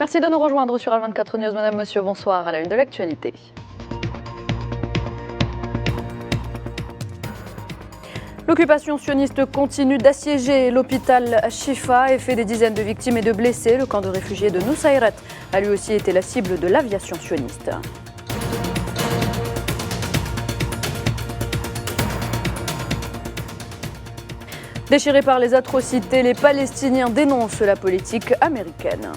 Merci de nous rejoindre sur Al24 News. Madame, monsieur, bonsoir. À la une de l'actualité. L'occupation sioniste continue d'assiéger l'hôpital Shifa et fait des dizaines de victimes et de blessés. Le camp de réfugiés de Nusayrat a lui aussi été la cible de l'aviation sioniste. Déchirés par les atrocités, les Palestiniens dénoncent la politique américaine.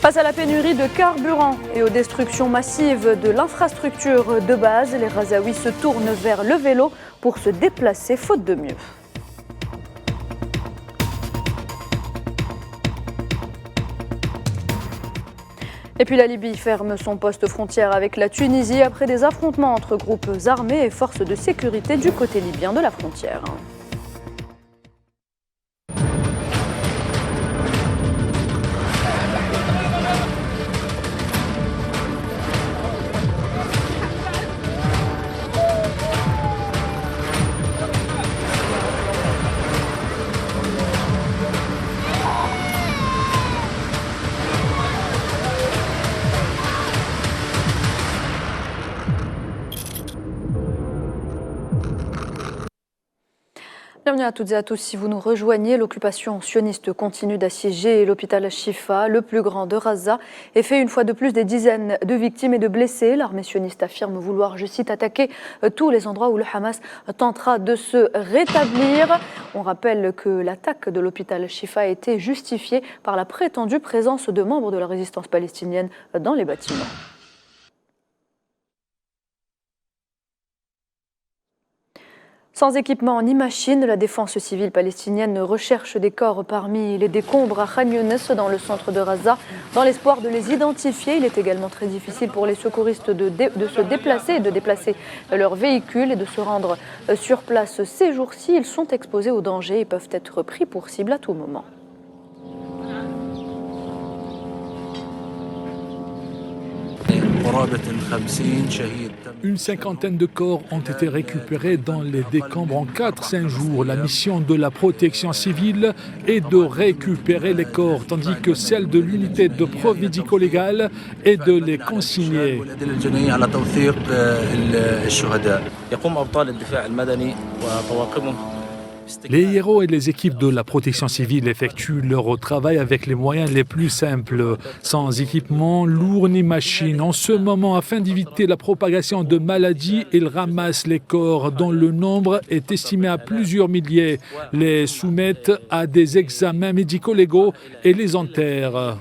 Face à la pénurie de carburant et aux destructions massives de l'infrastructure de base, les Razaouis se tournent vers le vélo pour se déplacer faute de mieux. Et puis la Libye ferme son poste frontière avec la Tunisie après des affrontements entre groupes armés et forces de sécurité du côté libyen de la frontière. Bienvenue à toutes et à tous. Si vous nous rejoignez, l'occupation sioniste continue d'assiéger l'hôpital Shifa, le plus grand de Gaza, et fait une fois de plus des dizaines de victimes et de blessés. L'armée sioniste affirme vouloir, je cite, attaquer tous les endroits où le Hamas tentera de se rétablir. On rappelle que l'attaque de l'hôpital Shifa a été justifiée par la prétendue présence de membres de la résistance palestinienne dans les bâtiments. Sans équipement ni machine, la défense civile palestinienne recherche des corps parmi les décombres à Khan Younes, dans le centre de Gaza, dans l'espoir de les identifier. Il est également très difficile pour les secouristes de se déplacer, de déplacer leurs véhicules et de se rendre sur place ces jours-ci. Ils sont exposés aux dangers et peuvent être pris pour cible à tout moment. Une cinquantaine de corps ont été récupérés dans les décombres en 4-5 jours. La mission de la protection civile est de récupérer les corps, tandis que celle de l'unité de preuve médico-légale est de les consigner. Les héros et les équipes de la protection civile effectuent leur travail avec les moyens les plus simples, sans équipement lourd ni machine. En ce moment, afin d'éviter la propagation de maladies, ils ramassent les corps dont le nombre est estimé à plusieurs milliers, les soumettent à des examens médico-légaux et les enterrent.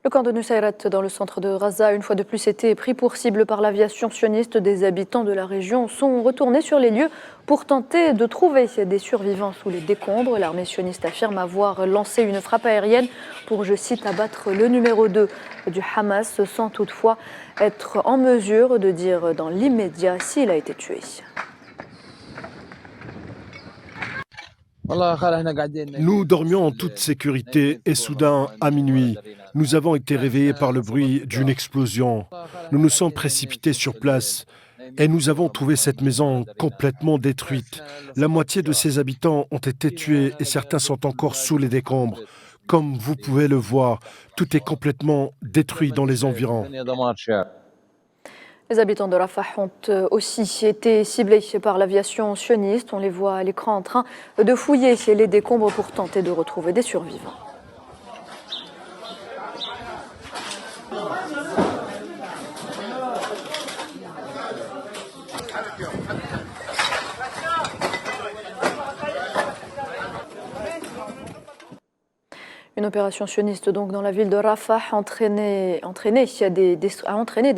Le camp de Nusayrat dans le centre de Gaza, une fois de plus, été pris pour cible par l'aviation sioniste. Des habitants de la région sont retournés sur les lieux pour tenter de trouver des survivants sous les décombres. L'armée sioniste affirme avoir lancé une frappe aérienne pour, je cite, abattre le numéro 2 du Hamas, sans toutefois être en mesure de dire dans l'immédiat s'il a été tué. Nous dormions en toute sécurité et soudain, à minuit, nous avons été réveillés par le bruit d'une explosion. Nous nous sommes précipités sur place et nous avons trouvé cette maison complètement détruite. La moitié de ses habitants ont été tués et certains sont encore sous les décombres. Comme vous pouvez le voir, tout est complètement détruit dans les environs. Les habitants de Rafah ont aussi été ciblés par l'aviation sioniste. On les voit à l'écran en train de fouiller les décombres pour tenter de retrouver des survivants. Une opération sioniste donc dans la ville de Rafah a entraîné des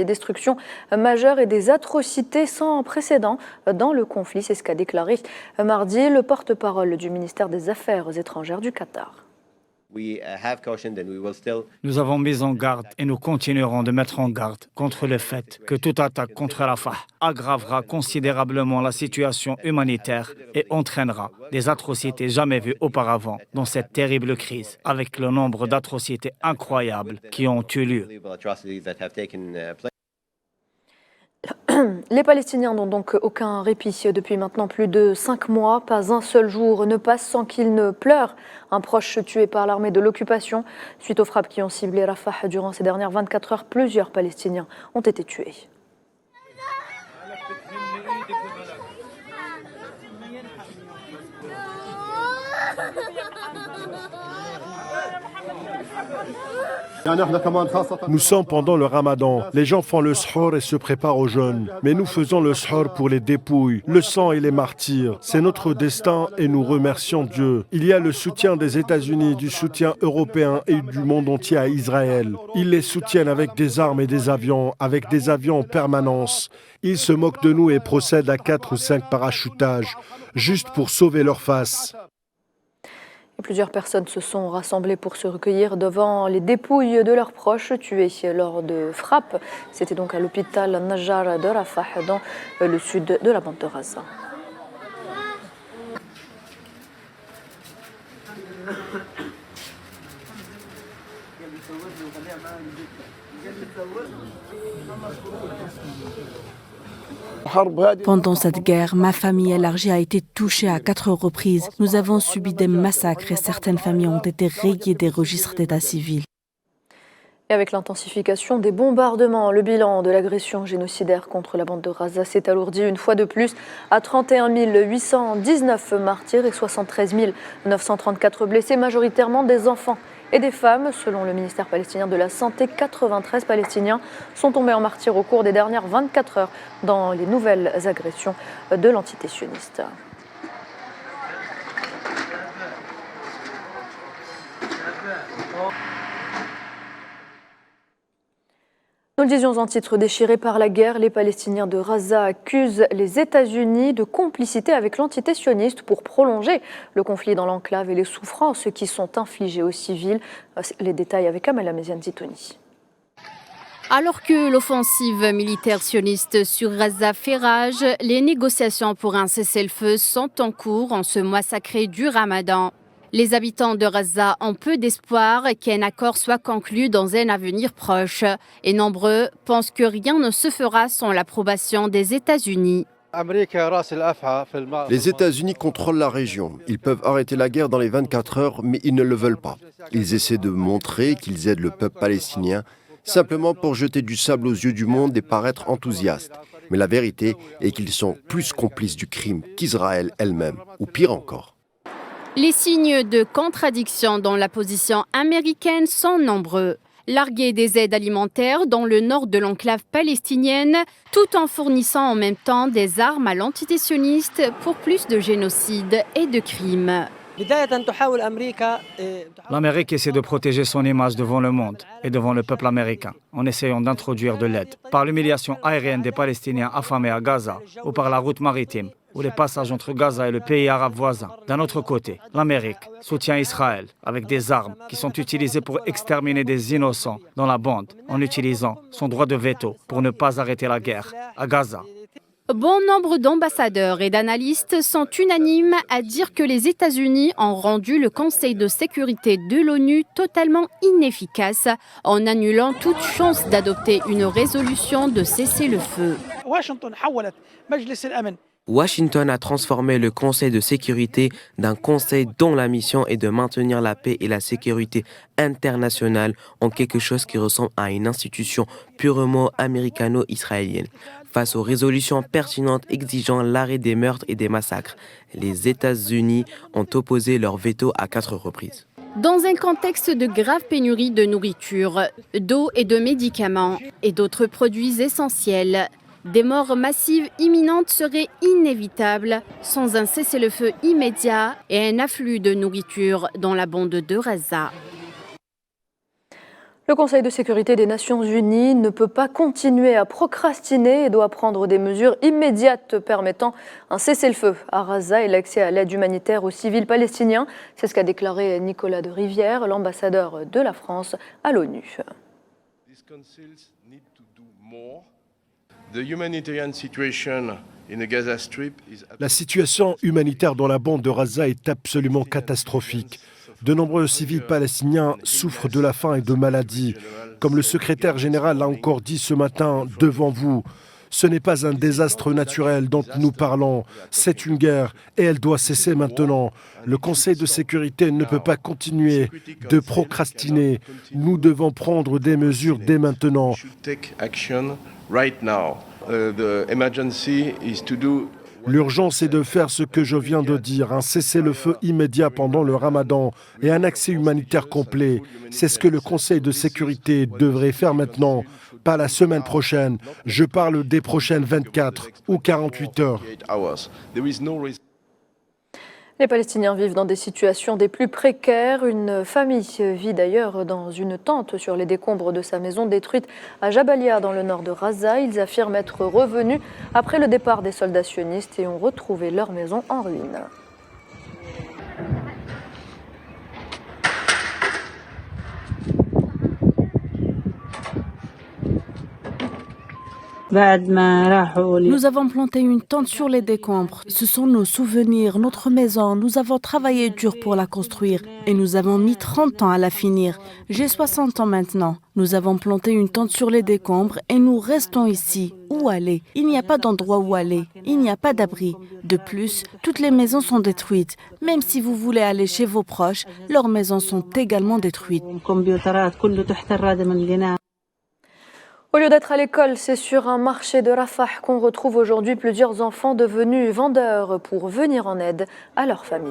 destructions majeures et des atrocités sans précédent dans le conflit. C'est ce qu'a déclaré mardi le porte-parole du ministère des Affaires étrangères du Qatar. Nous avons mis en garde et nous continuerons de mettre en garde contre le fait que toute attaque contre Rafah aggravera considérablement la situation humanitaire et entraînera des atrocités jamais vues auparavant dans cette terrible crise, avec le nombre d'atrocités incroyables qui ont eu lieu. Les Palestiniens n'ont donc aucun répit depuis maintenant plus de 5 mois. Pas un seul jour ne passe sans qu'ils ne pleurent un proche tué par l'armée de l'occupation. Suite aux frappes qui ont ciblé Rafah durant ces dernières 24 heures, plusieurs Palestiniens ont été tués. Nous sommes pendant le ramadan. Les gens font le sahur et se préparent au jeûne. Mais nous faisons le sahur pour les dépouilles, le sang et les martyrs. C'est notre destin et nous remercions Dieu. Il y a le soutien des États-Unis, du soutien européen et du monde entier à Israël. Ils les soutiennent avec des armes et des avions, avec des avions en permanence. Ils se moquent de nous et procèdent à 4 ou 5 parachutages, juste pour sauver leur face. Plusieurs personnes se sont rassemblées pour se recueillir devant les dépouilles de leurs proches tués lors de frappes. C'était donc à l'hôpital Najjar de Rafah dans le sud de la bande de Gaza. Pendant cette guerre, ma famille élargie a été touchée à 4 reprises. Nous avons subi des massacres et certaines familles ont été rayées des registres d'état civil. Et avec l'intensification des bombardements, le bilan de l'agression génocidaire contre la bande de Gaza s'est alourdi une fois de plus à 31 819 martyrs et 73 934 blessés, majoritairement des enfants et des femmes. Selon le ministère palestinien de la Santé, 93 Palestiniens sont tombés en martyrs au cours des dernières 24 heures dans les nouvelles agressions de l'entité sioniste. Nous le disions en titre, déchirés par la guerre, les Palestiniens de Gaza accusent les États-Unis de complicité avec l'entité sioniste pour prolonger le conflit dans l'enclave et les souffrances qui sont infligées aux civils. Les détails avec Amela Meziane-Zitouni. Alors que l'offensive militaire sioniste sur Gaza fait rage, les négociations pour un cessez-le-feu sont en cours en ce mois sacré du Ramadan. Les habitants de Gaza ont peu d'espoir qu'un accord soit conclu dans un avenir proche. Et nombreux pensent que rien ne se fera sans l'approbation des États-Unis. Les États-Unis contrôlent la région. Ils peuvent arrêter la guerre dans les 24 heures, mais ils ne le veulent pas. Ils essaient de montrer qu'ils aident le peuple palestinien, simplement pour jeter du sable aux yeux du monde et paraître enthousiastes. Mais la vérité est qu'ils sont plus complices du crime qu'Israël elle-même, ou pire encore. Les signes de contradiction dans la position américaine sont nombreux. Larguer des aides alimentaires dans le nord de l'enclave palestinienne, tout en fournissant en même temps des armes à l'entité sioniste pour plus de génocide et de crimes. L'Amérique essaie de protéger son image devant le monde et devant le peuple américain en essayant d'introduire de l'aide par l'humiliation aérienne des Palestiniens affamés à Gaza ou par la route maritime ou les passages entre Gaza et le pays arabe voisin. D'un autre côté, l'Amérique soutient Israël avec des armes qui sont utilisées pour exterminer des innocents dans la bande en utilisant son droit de veto pour ne pas arrêter la guerre à Gaza. Bon nombre d'ambassadeurs et d'analystes sont unanimes à dire que les États-Unis ont rendu le Conseil de sécurité de l'ONU totalement inefficace en annulant toute chance d'adopter une résolution de cessez-le-feu. Washington a transformé le Conseil de sécurité d'un conseil dont la mission est de maintenir la paix et la sécurité internationale en quelque chose qui ressemble à une institution purement américano-israélienne. Face aux résolutions pertinentes exigeant l'arrêt des meurtres et des massacres, les États-Unis ont opposé leur veto à 4 reprises. Dans un contexte de grave pénurie de nourriture, d'eau et de médicaments et d'autres produits essentiels, des morts massives imminentes seraient inévitables sans un cessez-le-feu immédiat et un afflux de nourriture dans la bande de Gaza. Le Conseil de sécurité des Nations Unies ne peut pas continuer à procrastiner et doit prendre des mesures immédiates permettant un cessez-le-feu à Gaza et l'accès à l'aide humanitaire aux civils palestiniens. C'est ce qu'a déclaré Nicolas de Rivière, l'ambassadeur de la France à l'ONU. La situation humanitaire dans la bande de Gaza est absolument catastrophique. De nombreux civils palestiniens souffrent de la faim et de maladies. Comme le secrétaire général l'a encore dit ce matin devant vous, Ce n'est pas un désastre naturel dont nous parlons, c'est une guerre et elle doit cesser maintenant. Le Conseil de sécurité ne peut pas continuer de procrastiner. Nous devons prendre des mesures dès maintenant. L'urgence est de faire ce que je viens de dire, un cessez-le-feu immédiat pendant le Ramadan et un accès humanitaire complet. C'est ce que le Conseil de sécurité devrait faire maintenant, pas la semaine prochaine. Je parle des prochaines 24 ou 48 heures. Les Palestiniens vivent dans des situations des plus précaires. Une famille vit d'ailleurs dans une tente sur les décombres de sa maison détruite à Jabalia dans le nord de Raza. Ils affirment être revenus après le départ des soldats sionistes et ont retrouvé leur maison en ruine. Nous avons planté une tente sur les décombres. Ce sont nos souvenirs, notre maison. Nous avons travaillé dur pour la construire et nous avons mis 30 ans à la finir. J'ai 60 ans maintenant. Nous avons planté une tente sur les décombres et nous restons ici. Où aller? Il n'y a pas d'endroit où aller. Il n'y a pas d'abri. De plus, toutes les maisons sont détruites. Même si vous voulez aller chez vos proches, leurs maisons sont également détruites. Au lieu d'être à l'école, c'est sur un marché de Rafah qu'on retrouve aujourd'hui plusieurs enfants devenus vendeurs pour venir en aide à leur famille.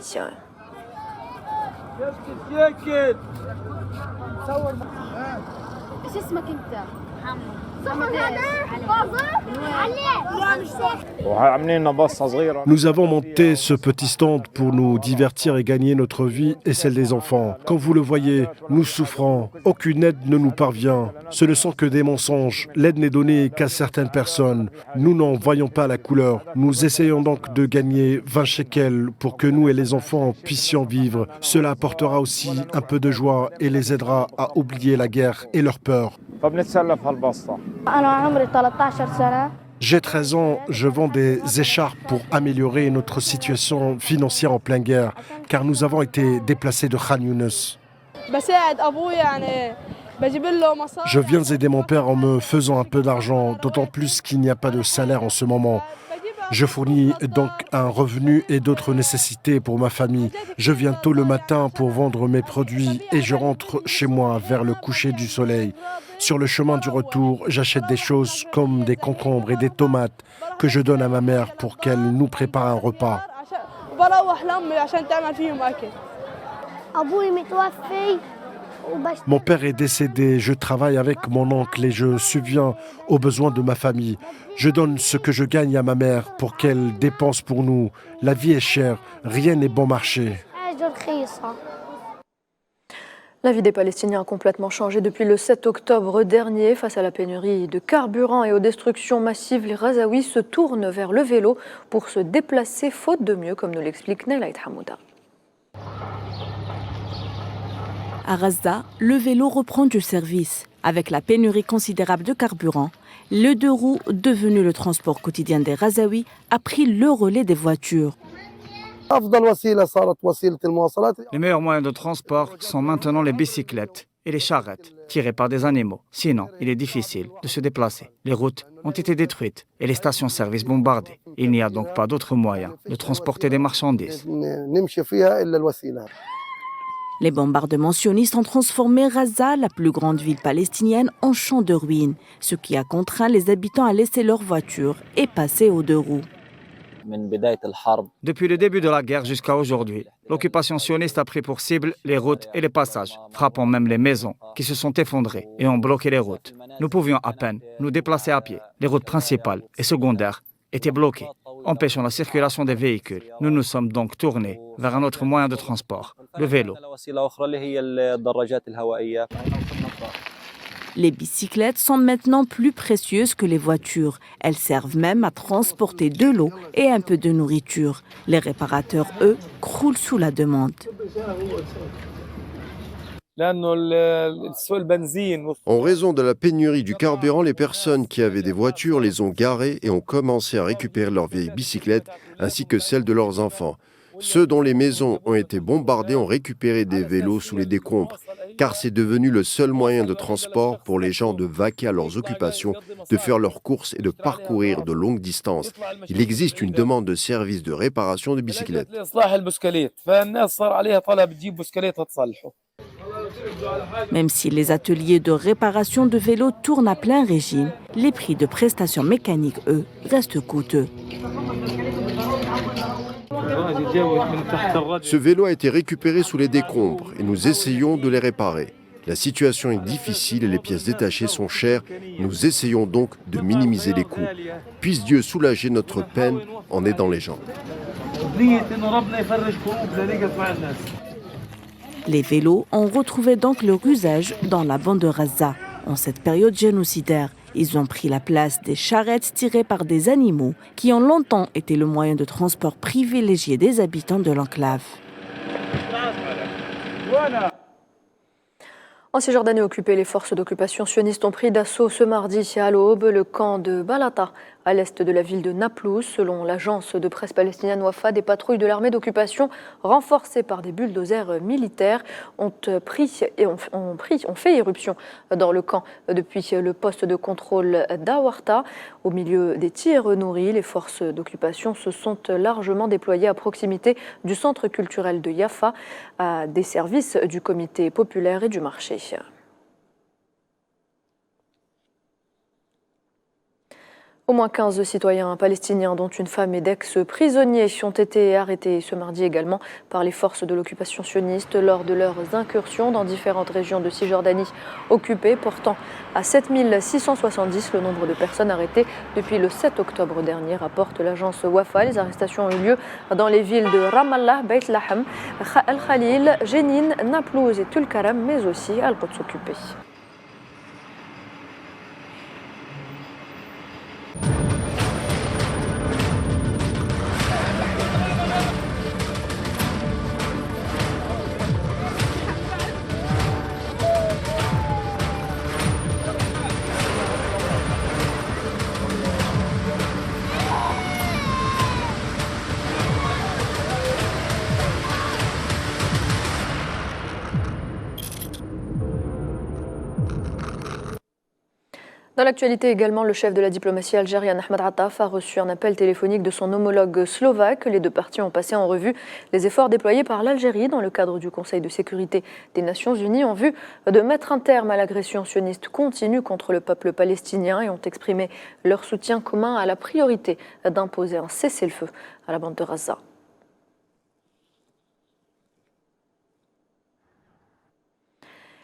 Nous avons monté ce petit stand pour nous divertir et gagner notre vie et celle des enfants. Comme vous le voyez, nous souffrons. Aucune aide ne nous parvient. Ce ne sont que des mensonges. L'aide n'est donnée qu'à certaines personnes. Nous n'en voyons pas la couleur. Nous essayons donc de gagner 20 shekels pour que nous et les enfants puissions vivre. Cela apportera aussi un peu de joie et les aidera à oublier la guerre et leur peur. J'ai 13 ans, je vends des écharpes pour améliorer notre situation financière en pleine guerre, car nous avons été déplacés de Khan Younes. Je viens aider mon père en me faisant un peu d'argent, d'autant plus qu'il n'y a pas de salaire en ce moment. Je fournis donc un revenu et d'autres nécessités pour ma famille. Je viens tôt le matin pour vendre mes produits et je rentre chez moi vers le coucher du soleil. Sur le chemin du retour, j'achète des choses comme des concombres et des tomates que je donne à ma mère pour qu'elle nous prépare un repas. Mon père est décédé, je travaille avec mon oncle et je subviens aux besoins de ma famille. Je donne ce que je gagne à ma mère pour qu'elle dépense pour nous. La vie est chère, rien n'est bon marché. La vie des Palestiniens a complètement changé depuis le 7 octobre dernier. Face à la pénurie de carburant et aux destructions massives, les Razaouis se tournent vers le vélo pour se déplacer faute de mieux, comme nous l'explique Nelaït Hamouda. À Raza, le vélo reprend du service. Avec la pénurie considérable de carburant, le deux roues, devenu le transport quotidien des Razaouis, a pris le relais des voitures. Les meilleurs moyens de transport sont maintenant les bicyclettes et les charrettes tirées par des animaux. Sinon, il est difficile de se déplacer. Les routes ont été détruites et les stations-service bombardées. Il n'y a donc pas d'autre moyen de transporter des marchandises. Les bombardements sionistes ont transformé Raza, la plus grande ville palestinienne, en champ de ruines, ce qui a contraint les habitants à laisser leurs voitures et passer aux deux roues. Depuis le début de la guerre jusqu'à aujourd'hui, l'occupation sioniste a pris pour cible les routes et les passages, frappant même les maisons qui se sont effondrées et ont bloqué les routes. Nous pouvions à peine nous déplacer à pied. Les routes principales et secondaires étaient bloquées, empêchant la circulation des véhicules. Nous nous sommes donc tournés vers un autre moyen de transport, le vélo. Les bicyclettes sont maintenant plus précieuses que les voitures. Elles servent même à transporter de l'eau et un peu de nourriture. Les réparateurs, eux, croulent sous la demande. En raison de la pénurie du carburant, les personnes qui avaient des voitures les ont garées et ont commencé à récupérer leurs vieilles bicyclettes ainsi que celles de leurs enfants. Ceux dont les maisons ont été bombardées ont récupéré des vélos sous les décombres. car c'est devenu le seul moyen de transport pour les gens de vaquer à leurs occupations, de faire leurs courses et de parcourir de longues distances. Il existe une demande de service de réparation de bicyclettes. Même si les ateliers de réparation de vélos tournent à plein régime, les prix de prestations mécaniques, eux, restent coûteux. Ce vélo a été récupéré sous les décombres et nous essayons de les réparer. La situation est difficile et les pièces détachées sont chères. Nous essayons donc de minimiser les coûts. Puisse Dieu soulager notre peine en aidant les gens. Les vélos ont retrouvé donc leur usage dans la bande de Gaza. En cette période génocidaire, ils ont pris la place des charrettes tirées par des animaux qui ont longtemps été le moyen de transport privilégié des habitants de l'enclave. En Cisjordanie occupée, les forces d'occupation sionistes ont pris d'assaut ce mardi à l'aube le camp de Balata, à l'est de la ville de Naplouse. Selon l'agence de presse palestinienne Wafa, des patrouilles de l'armée d'occupation renforcées par des bulldozers militaires ont fait irruption dans le camp depuis le poste de contrôle d'Awarta. Au milieu des tirs nourris, les forces d'occupation se sont largement déployées à proximité du centre culturel de Yafa, à des services du comité populaire et du marché. Au moins 15 citoyens palestiniens, dont une femme et d'ex-prisonniers, ont été arrêtés ce mardi également par les forces de l'occupation sioniste lors de leurs incursions dans différentes régions de Cisjordanie occupées, portant à 7 670 le nombre de personnes arrêtées depuis le 7 octobre dernier, rapporte l'agence Wafa. Les arrestations ont eu lieu dans les villes de Ramallah, Beit Lahem, Al-Khalil, Jenin, Naplouse et Tulkaram, mais aussi Al-Quds occupée. Dans l'actualité également, le chef de la diplomatie algérienne Ahmed Attaf a reçu un appel téléphonique de son homologue slovaque. Les deux parties ont passé en revue les efforts déployés par l'Algérie dans le cadre du Conseil de sécurité des Nations Unies en vue de mettre un terme à l'agression sioniste continue contre le peuple palestinien et ont exprimé leur soutien commun à la priorité d'imposer un cessez-le-feu à la bande de Gaza.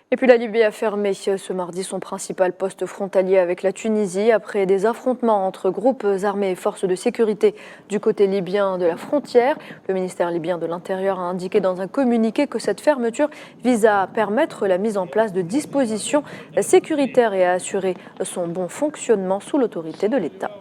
Et puis la Libye a fermé ce mardi son principal poste frontalier avec la Tunisie après des affrontements entre groupes armés et forces de sécurité du côté libyen de la frontière. Le ministère libyen de l'Intérieur a indiqué dans un communiqué que cette fermeture vise à permettre la mise en place de dispositions sécuritaires et à assurer son bon fonctionnement sous l'autorité de l'État.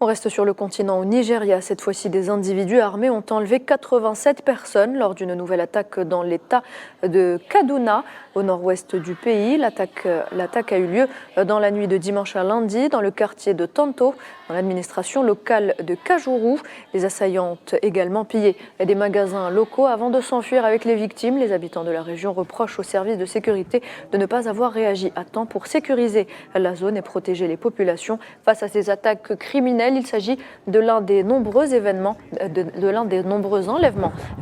On reste sur le continent au Nigeria. Cette fois-ci, des individus armés ont enlevé 87 personnes lors d'une nouvelle attaque dans l'état de Kaduna, au nord-ouest du pays. L'attaque a eu lieu dans la nuit de dimanche à lundi dans le quartier de Tanto, dans l'administration locale de Kajuru. Les assaillants ont également pillé des magasins locaux avant de s'enfuir avec les victimes. Les habitants de la région reprochent aux services de sécurité de ne pas avoir réagi à temps pour sécuriser la zone et protéger les populations face à ces attaques criminelles. Il s'agit de l'un des nombreux enlèvements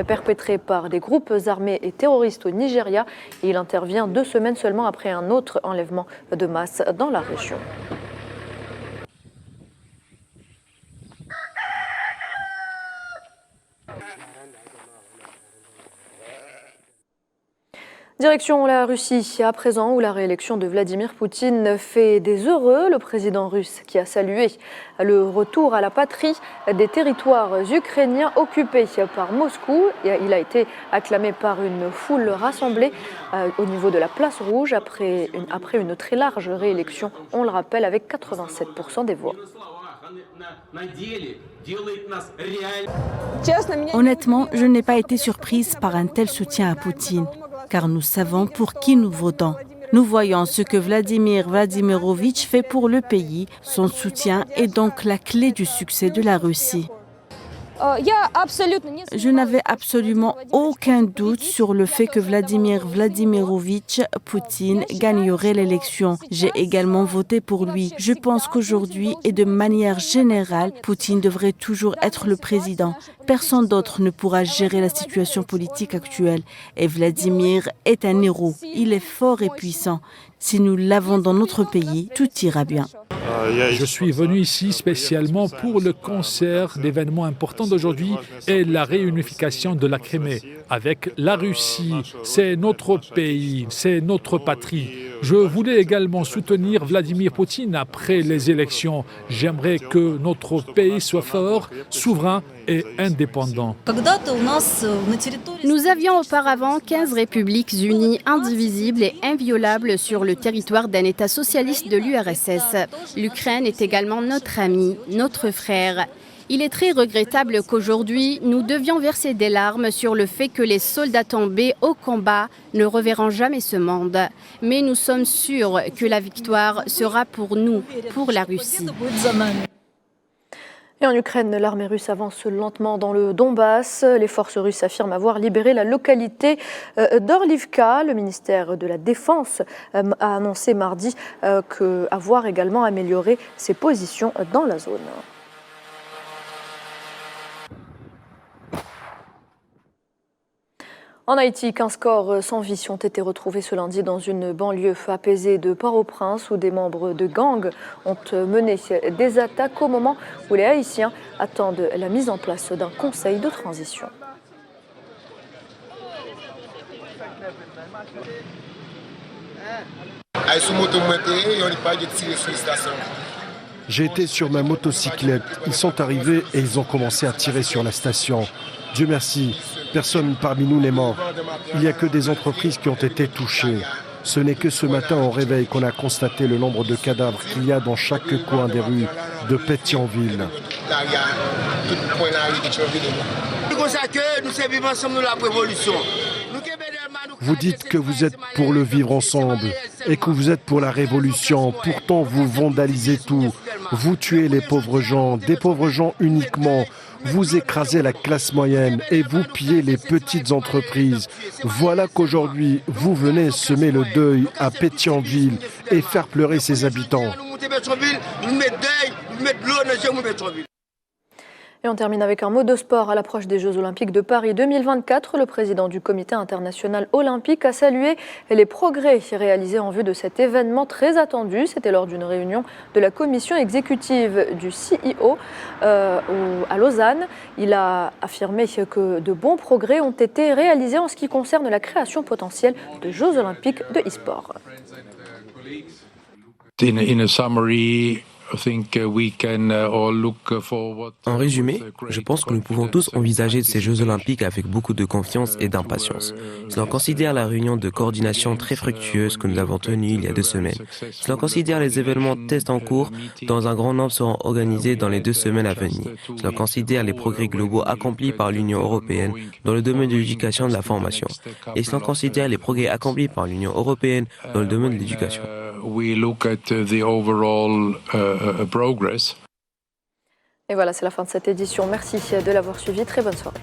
perpétrés par des groupes armés et terroristes au Nigeria. Et il intervient 2 semaines seulement après un autre enlèvement de masse dans la région. Direction la Russie à présent, où la réélection de Vladimir Poutine fait des heureux. Le président russe qui a salué le retour à la patrie des territoires ukrainiens occupés par Moscou. Il a été acclamé par une foule rassemblée au niveau de la place rouge après une très large réélection, on le rappelle, avec 87% des voix. Honnêtement, je n'ai pas été surprise par un tel soutien à Poutine. car nous savons pour qui nous votons. Nous voyons ce que Vladimir Vladimirovitch fait pour le pays. Son soutien est donc la clé du succès de la Russie. Je n'avais absolument aucun doute sur le fait que Vladimir Vladimirovitch Poutine gagnerait l'élection. J'ai également voté pour lui. Je pense qu'aujourd'hui et de manière générale, Poutine devrait toujours être le président. Personne d'autre ne pourra gérer la situation politique actuelle. Et Vladimir est un héros. Il est fort et puissant. Si nous l'avons dans notre pays, tout ira bien. Je suis venu ici spécialement pour le concert. L'événement important d'aujourd'hui est la réunification de la Crimée avec la Russie. C'est notre pays, c'est notre patrie. Je voulais également soutenir Vladimir Poutine après les élections. J'aimerais que notre pays soit fort, souverain et indépendant. Nous avions auparavant 15 républiques unies, indivisibles et inviolables sur le territoire d'un État socialiste de l'URSS. L'Ukraine est également notre ami, notre frère. Il est très regrettable qu'aujourd'hui, nous devions verser des larmes sur le fait que les soldats tombés au combat ne reverront jamais ce monde. Mais nous sommes sûrs que la victoire sera pour nous, pour la Russie. Et en Ukraine, l'armée russe avance lentement dans le Donbass. Les forces russes affirment avoir libéré la localité d'Orlivka. Le ministère de la Défense a annoncé mardi avoir également amélioré ses positions dans la zone. En Haïti, 15 corps sans vie ont été retrouvés ce lundi dans une banlieue apaisée de Port-au-Prince où des membres de gangs ont mené des attaques au moment où les Haïtiens attendent la mise en place d'un conseil de transition. J'ai été sur ma motocyclette. Ils sont arrivés et ils ont commencé à tirer sur la station. Dieu merci, personne parmi nous n'est mort. Il n'y a que des entreprises qui ont été touchées. Ce n'est que ce matin au réveil qu'on a constaté le nombre de cadavres qu'il y a dans chaque coin des rues de Pétionville. Vous dites que vous êtes pour le vivre ensemble et que vous êtes pour la révolution. Pourtant, vous vandalisez tout. Vous tuez les pauvres gens, des pauvres gens uniquement. Vous écrasez la classe moyenne et vous pillez les petites entreprises. Voilà qu'aujourd'hui, vous venez semer le deuil à Pétionville et faire pleurer ses habitants. Et on termine avec un mot de sport. À l'approche des Jeux Olympiques de Paris 2024, le président du Comité international olympique a salué les progrès réalisés en vue de cet événement très attendu. C'était lors d'une réunion de la commission exécutive du CIO à Lausanne. Il a affirmé que de bons progrès ont été réalisés en ce qui concerne la création potentielle de Jeux Olympiques de e-sport. En résumé, je pense que nous pouvons tous envisager ces Jeux Olympiques avec beaucoup de confiance et d'impatience. Si l'on considère la réunion de coordination très fructueuse que nous avons tenue il y a 2 semaines, si l'on considère les événements tests en cours dont un grand nombre seront organisés dans les 2 semaines à venir, si l'on considère les progrès globaux accomplis par l'Union européenne dans le domaine de l'éducation et de la formation, et si l'on considère les progrès accomplis par l'Union européenne dans le domaine de l'éducation. Et voilà, c'est la fin de cette édition. Merci de l'avoir suivi. Très bonne soirée.